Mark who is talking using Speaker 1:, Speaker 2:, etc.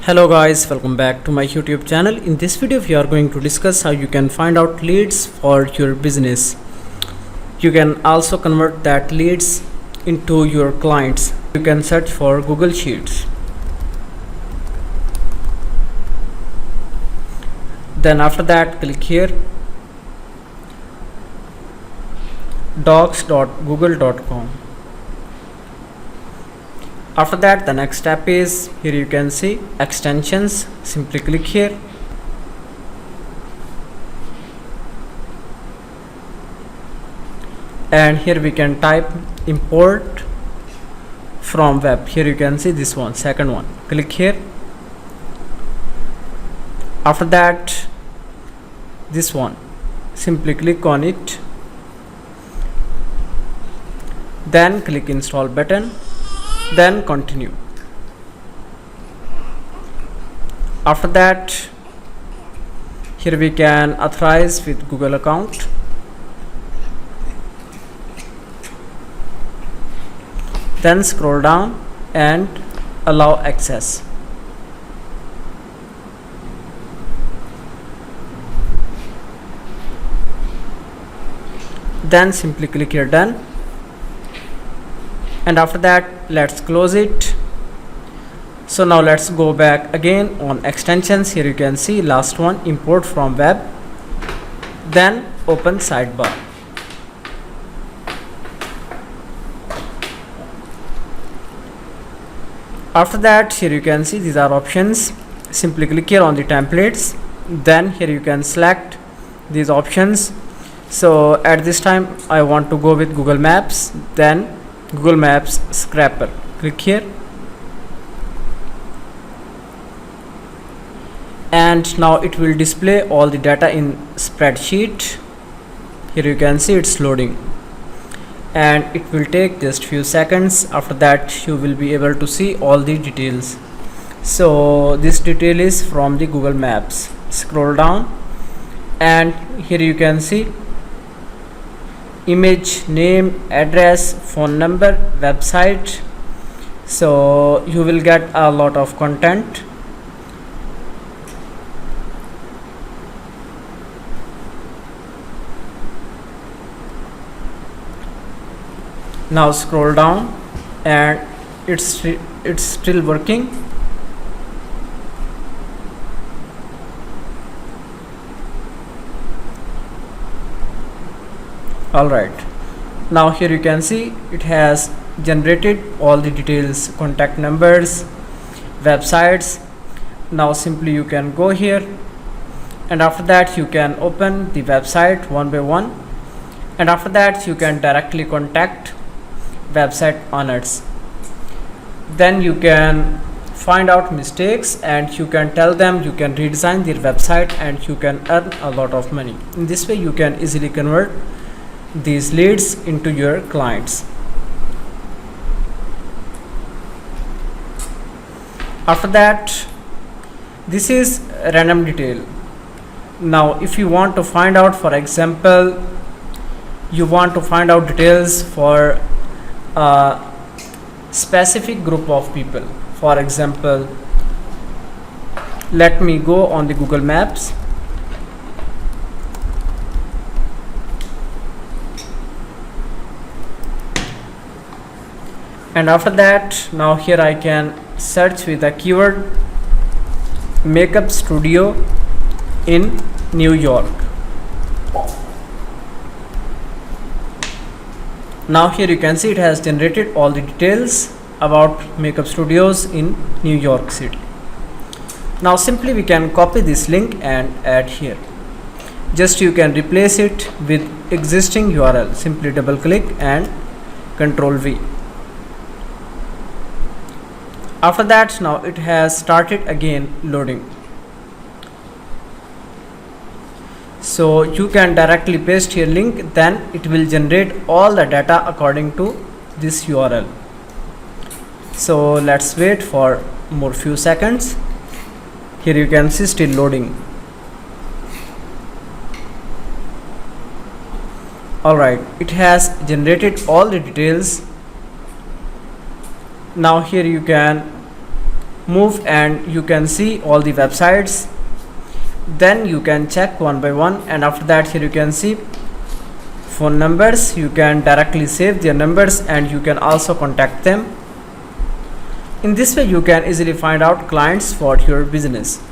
Speaker 1: Hello guys, welcome back to my YouTube channel. In this video we are going to discuss how you can find out leads for your business. You can also convert that leads into your clients. You can search for Google Sheets. Then after that click here docs.google.com. After that the next step is, here you can see extensions. Simply click here and here we can type import from web. Here you can see this one, second one. Click here. After that this one, simply click on it, then click install button, then continue. After that here we can authorize with Google account, then scroll down and allow access. Then simply click here done, and after that let's close it. So now let's go back again on extensions. Here you can see last one, import from web, then open sidebar. After that here you can see these are options. Simply click here on the templates, then here you can select these options. So at this time I want to go with Google Maps, then Google Maps scraper. Click here and now it will display all the data in spreadsheet. Here you can see it's loading and it will take just few seconds. After that you will be able to see all the details. So this detail is from the Google Maps. Scroll down and here you can see image, name, address, phone number, website. So you will get a lot of content. Now scroll down and it's still working. Alright, now here you can see it has generated all the details, contact numbers, websites. Now simply you can go here and after that you can open the website one by one, and after that you can directly contact website owners. Then you can find out mistakes and you can tell them, you can redesign their website and you can earn a lot of money. In this way you can easily convert these leads into your clients. After that this is random detail. Now if you want to find out, for example you want to find out details for a specific group of people. For example, let me go on the Google Maps and after that now here I can search with the keyword makeup studio in New York. Now here you can see it has generated all the details about makeup studios in New York City. Now simply we can copy this link and add here. Just you can replace it with existing URL. Simply double click and Control V. After that now it has started again loading. So you can directly paste here link, then it will generate all the data according to this URL. So let's wait for more few seconds. Here you can see still loading. Alright, it has generated all the details. Now here you can move and you can see all the websites. Then you can check one by one, and after that here you can see phone numbers. You can directly save their numbers and you can also contact them. In this way you can easily find out clients for your business.